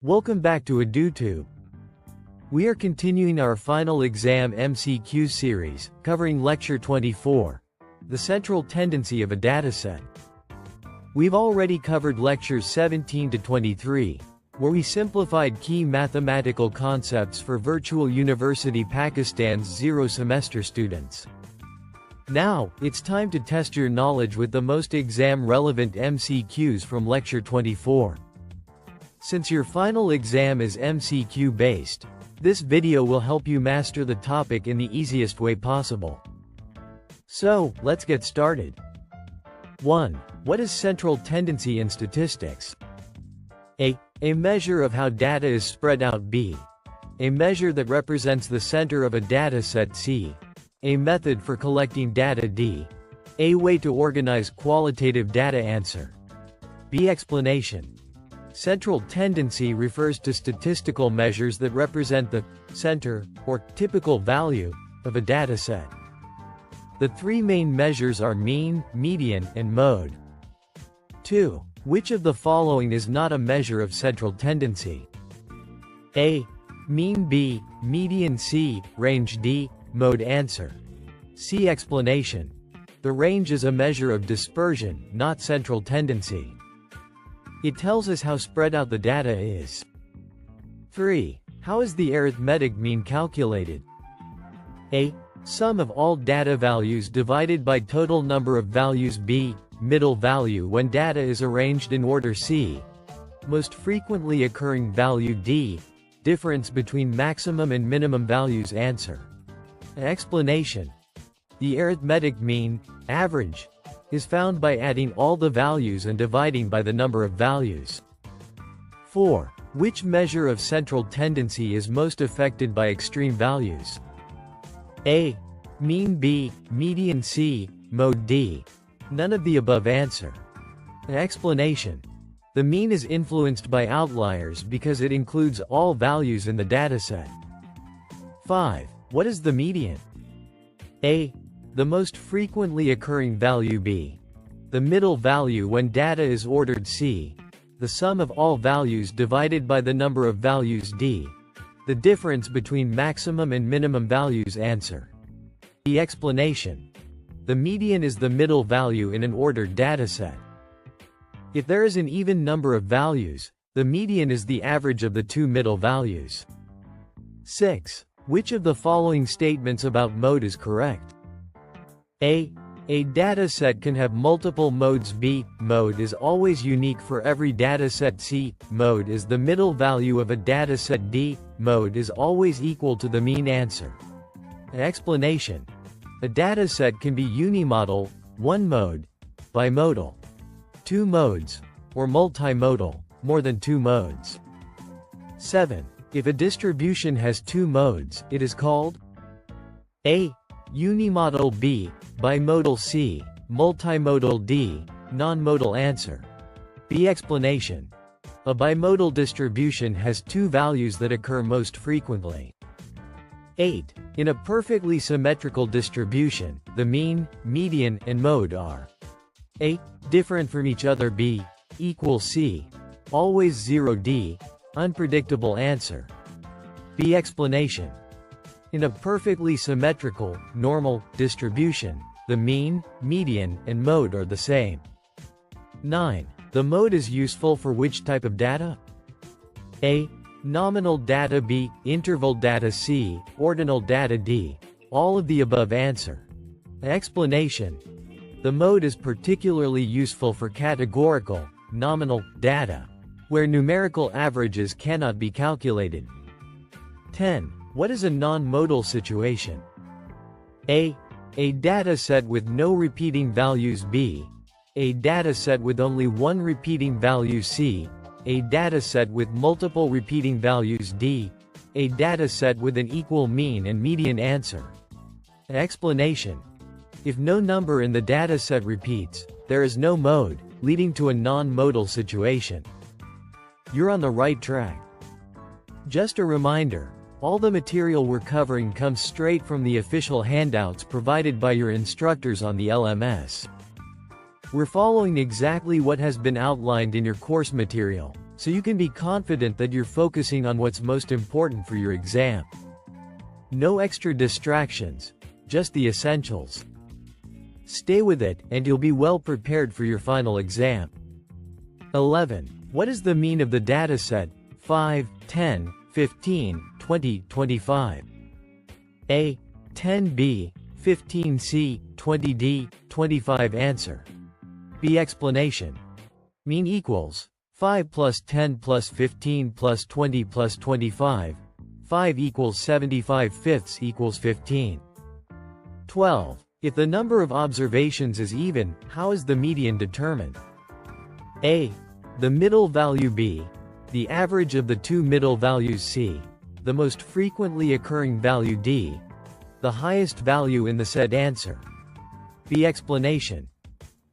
Welcome back to EduTube. We are continuing our final exam MCQ series, covering Lecture 24, the central tendency of a dataset. We've already covered Lectures 17 to 23, where we simplified key mathematical concepts for Virtual University Pakistan's zero-semester students. Now, it's time to test your knowledge with the most exam-relevant MCQs from Lecture 24. Since your final exam is MCQ-based, this video will help you master the topic in the easiest way possible. So, let's get started. 1. What is central tendency in statistics? A measure of how data is spread out. B. A measure that represents the center of a dataset. C. A method for collecting data. D. A way to organize qualitative data. Answer. B. Explanation. Central tendency refers to statistical measures that represent the center, or typical value, of a dataset. The three main measures are mean, median, and mode. 2. Which of the following is not a measure of central tendency? A. Mean. B. Median. C. Range. D. Mode. Answer. C. Explanation. The range is a measure of dispersion, not central tendency. It tells us how spread out the data is. 3. How is the arithmetic mean calculated? A. Sum of all data values divided by total number of values. B. Middle value when data is arranged in order. C. Most frequently occurring value. D. Difference between maximum and minimum values. Answer. Explanation. The arithmetic mean, average, is found by adding all the values and dividing by the number of values. 4. Which measure of central tendency is most affected by extreme values? A. Mean. B. Median. C. Mode. D. None of the above. Answer. Explanation. The mean is influenced by outliers because it includes all values in the dataset. 5. What is the median? A. The most frequently occurring value. B. The middle value when data is ordered. C. The sum of all values divided by the number of values. D. The difference between maximum and minimum values. Answer. The explanation. The median is the middle value in an ordered dataset. If there is an even number of values, the median is the average of the two middle values. 6. Which of the following statements about mode is correct? A dataset can have multiple modes. B. Mode is always unique for every dataset. C. Mode is the middle value of a dataset. D. Mode is always equal to the mean. Answer. Explanation. A dataset can be unimodal, one mode, bimodal, two modes, or multimodal, more than two modes. 7. If a distribution has two modes, it is called A. Unimodal. B. Bimodal. C. Multimodal. D. Non-modal. Answer. B. Explanation. A bimodal distribution has two values that occur most frequently. 8. In a perfectly symmetrical distribution, the mean, median, and mode are A. Different from each other. B. Equal. C. Always 0. D. Unpredictable. Answer. B. Explanation. In a perfectly symmetrical, normal, distribution, the mean, median, and mode are the same. 9. The mode is useful for which type of data? A. Nominal data. B. Interval data. C. Ordinal data. D. All of the above. Answer. Explanation. The mode is particularly useful for categorical, nominal, data, where numerical averages cannot be calculated. 10. What is a non-modal situation? A dataset with no repeating values. B. A dataset with only one repeating value. C. A dataset with multiple repeating values. D. A dataset with an equal mean and median. Answer. Explanation. If no number in the dataset repeats, there is no mode, leading to a non-modal situation. You're on the right track. Just a reminder, all the material we're covering comes straight from the official handouts provided by your instructors on the LMS. We're following exactly what has been outlined in your course material, so you can be confident that you're focusing on what's most important for your exam. No extra distractions, just the essentials. Stay with it, and you'll be well prepared for your final exam. 11. What is the mean of the dataset 5, 10, 15, 20, 25? A. 10b, 15c, 20d, 25. Answer. B. Explanation. Mean equals 5 plus 10 plus 15 plus 20 plus 25. 5 equals 75/5 equals 15. 12. If the number of observations is even, how is the median determined? A. The middle value. B. The average of the two middle values. C. The most frequently occurring value. D. The highest value in the said answer. B. Explanation.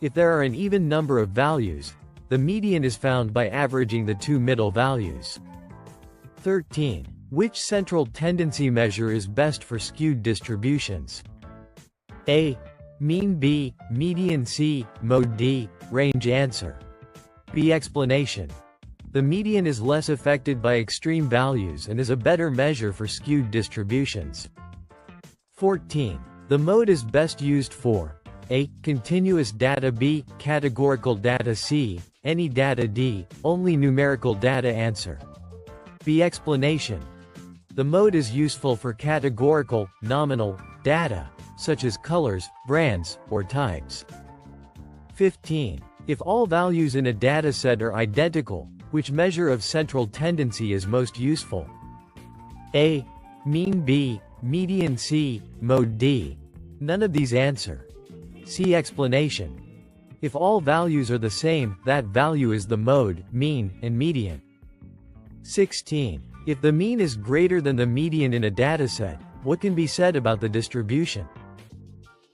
If there are an even number of values, the median is found by averaging the two middle values. 13. Which central tendency measure is best for skewed distributions? A. Mean. B. Median. C. Mode. D. Range. Answer. B. Explanation. The median is less affected by extreme values and is a better measure for skewed distributions. 14. The mode is best used for A. Continuous data. B. Categorical data. C. Any data. D. Only numerical data. Answer. B. Explanation. The mode is useful for categorical, nominal data, such as colors, brands, or types. 15. If all values in a dataset are identical, which measure of central tendency is most useful? A. Mean. B. Median. C. Mode. D. None of these. Answer. C. Explanation. If all values are the same, that value is the mode, mean, and median. 16. If the mean is greater than the median in a dataset, what can be said about the distribution?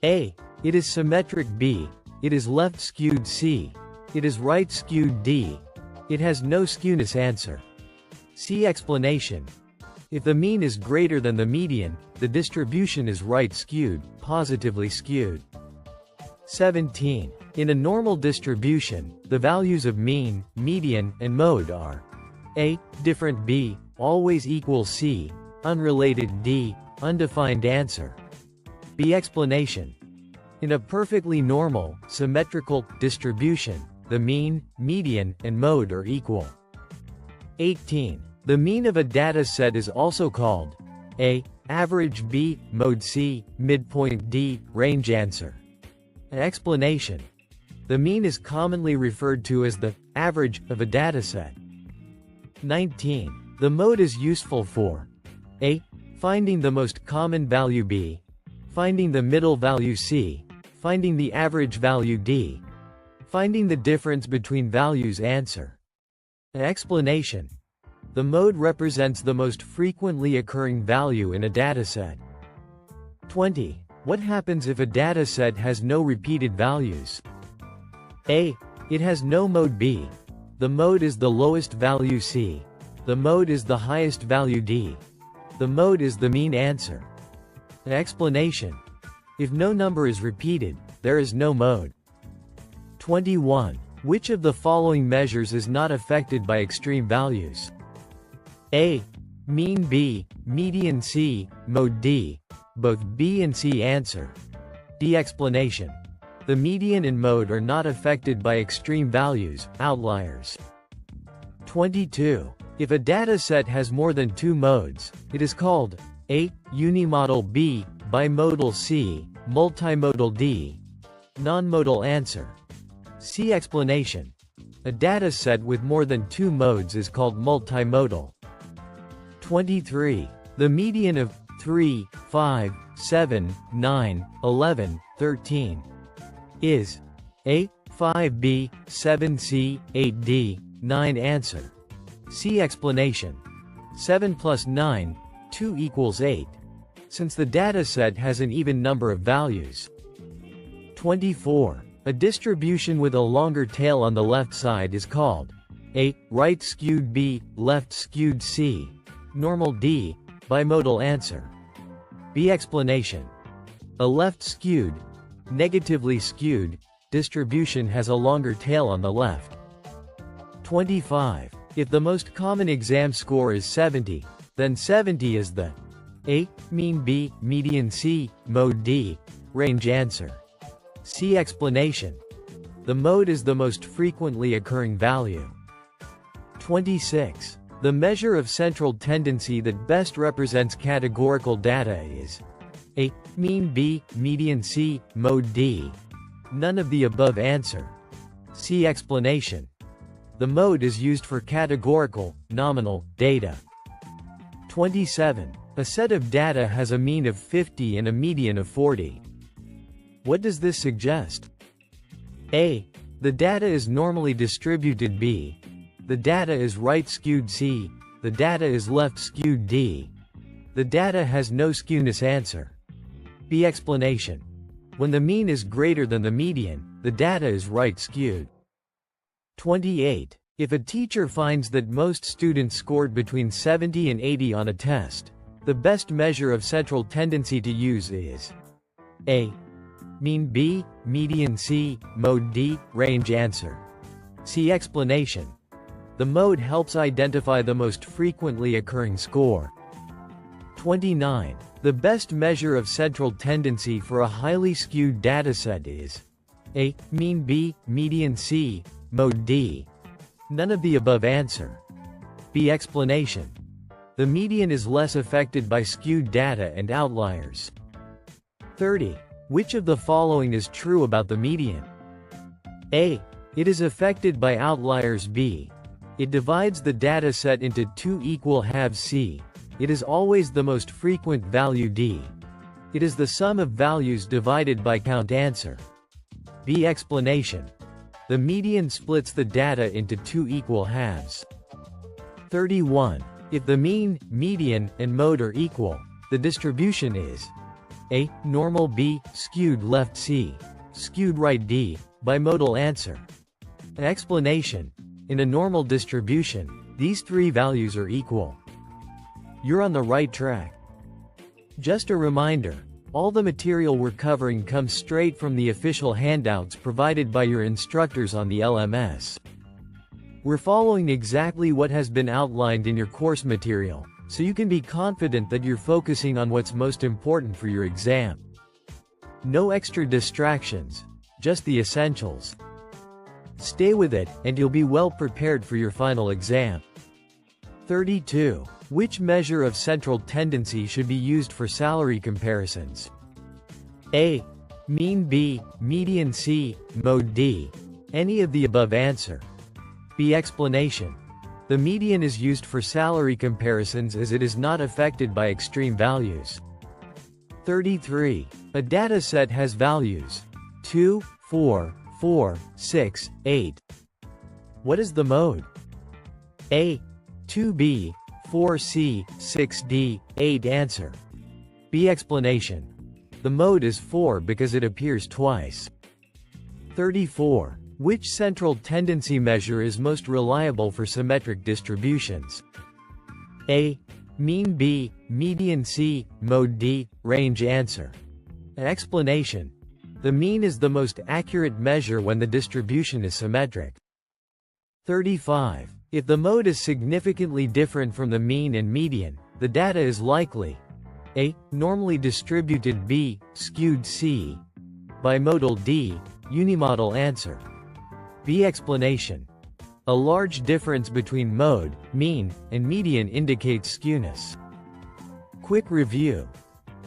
A. It is symmetric. B. It is left skewed. C. It is right skewed. D. It has no skewness. Answer. C. Explanation. If the mean is greater than the median, the distribution is right skewed, positively skewed. 17. In a normal distribution, the values of mean, median, and mode are A. Different. B. Always equals. C. Unrelated. D. Undefined. Answer. B. Explanation. In a perfectly normal, symmetrical distribution, the mean, median, and mode are equal. 18. The mean of a dataset is also called A. Average. B. Mode. C. Midpoint. D. Range. Answer. An explanation. The mean is commonly referred to as the average of a dataset. 19. The mode is useful for A. Finding the most common value. B. Finding the middle value. C. Finding the average value. D. Finding the difference between values. Answer. An explanation. The mode represents the most frequently occurring value in a dataset. 20. What happens if a dataset has no repeated values? A. It has no mode. B. The mode is the lowest value. C. The mode is the highest value. D. The mode is the mean. Answer. An explanation. If no number is repeated, there is no mode. 21. Which of the following measures is not affected by extreme values? A. Mean. B. Median. C. Mode. D. Both B and C. Answer. D. Explanation. The median and mode are not affected by extreme values, outliers. 22. If a dataset has more than two modes, it is called A. Unimodal. B. Bimodal. C. Multimodal. D. Non-modal. Answer. C. Explanation. A dataset with more than two modes is called multimodal. 23. The median of 3, 5, 7, 9, 11, 13 is A. 5b, 7c, 8d, 9. Answer. C. Explanation. 7 plus 9, 2 equals 8. Since the dataset has an even number of values. 24. A distribution with a longer tail on the left side is called A. Right skewed. B. Left skewed. C. Normal. D. Bimodal. Answer. B. Explanation. A left skewed, negatively skewed, distribution has a longer tail on the left. 25. If the most common exam score is 70, then 70 is the A, mean B, median C, mode D, range answer. See explanation. The mode is the most frequently occurring value. 26. The measure of central tendency that best represents categorical data is A, mean B, median C, mode D. None of the above answer. See explanation. The mode is used for categorical, nominal, data. 27. A set of data has a mean of 50 and a median of 40. What does this suggest? A. The data is normally distributed. B. The data is right-skewed. C. The data is left-skewed. D. The data has no skewness. Answer. B. Explanation. When the mean is greater than the median, the data is right-skewed. 28. If a teacher finds that most students scored between 70 and 80 on a test, the best measure of central tendency to use is A. Mean B, median C, mode D, range answer. See explanation. The mode helps identify the most frequently occurring score. 29. The best measure of central tendency for a highly skewed dataset is A. Mean B, median C, mode D. None of the above answer. B. Explanation. The median is less affected by skewed data and outliers. 30. Which of the following is true about the median? A. It is affected by outliers. B. It divides the data set into two equal halves. C. It is always the most frequent value. D. It is the sum of values divided by count. Answer. B. Explanation. The median splits the data into two equal halves. 31. If the mean, median, and mode are equal, the distribution is A. Normal. B. Skewed left. C. Skewed right. D. Bimodal. Answer. Explanation. In a normal distribution, these three values are equal. You're on the right track. Just a reminder, all the material we're covering comes straight from the official handouts provided by your instructors on the LMS. We're following exactly what has been outlined in your course material, so you can be confident that you're focusing on what's most important for your exam. No extra distractions, just the essentials. Stay with it, and you'll be well prepared for your final exam. 32. Which measure of central tendency should be used for salary comparisons? A. Mean. B. Median. C. Mode. D. Any of the above answer. B. Explanation. The median is used for salary comparisons as it is not affected by extreme values. 33. A data set has values 2, 4, 4, 6, 8. What is the mode? A. 2B, 4C, 6D, 8. Answer. B. Explanation. The mode is 4 because it appears twice. 34. Which central tendency measure is most reliable for symmetric distributions? A. Mean. B. Median. C. Mode. D. Range. Answer. Explanation. The mean is the most accurate measure when the distribution is symmetric. 35. If the mode is significantly different from the mean and median, the data is likely A. Normally distributed. B. Skewed. C. Bimodal. D. Unimodal. Answer. B. Explanation. A large difference between mode, mean, and median indicates skewness. Quick review.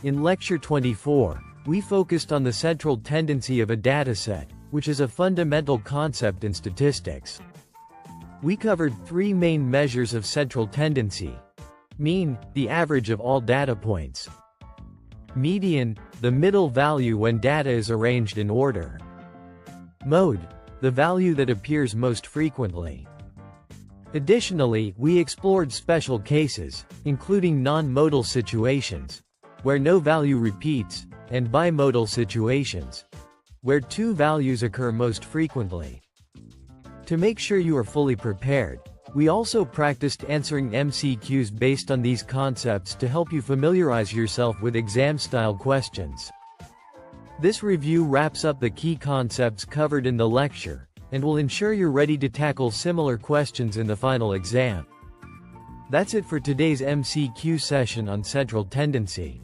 In Lecture 24, we focused on the central tendency of a dataset, which is a fundamental concept in statistics. We covered three main measures of central tendency. Mean, the average of all data points. Median, the middle value when data is arranged in order. Mode, the value that appears most frequently. Additionally, we explored special cases, including non-modal situations, where no value repeats, and bimodal situations, where two values occur most frequently. To make sure you are fully prepared, we also practiced answering MCQs based on these concepts to help you familiarize yourself with exam-style questions. This review wraps up the key concepts covered in the lecture, and will ensure you're ready to tackle similar questions in the final exam. That's it for today's MCQ session on central tendency.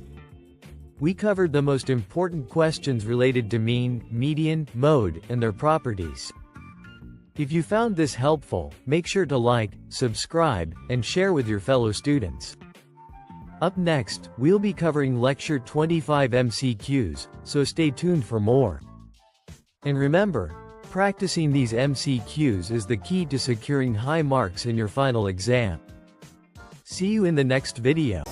We covered the most important questions related to mean, median, mode, and their properties. If you found this helpful, make sure to like, subscribe, and share with your fellow students. Up next, we'll be covering Lecture 25 MCQs, so stay tuned for more. And remember, practicing these MCQs is the key to securing high marks in your final exam. See you in the next video.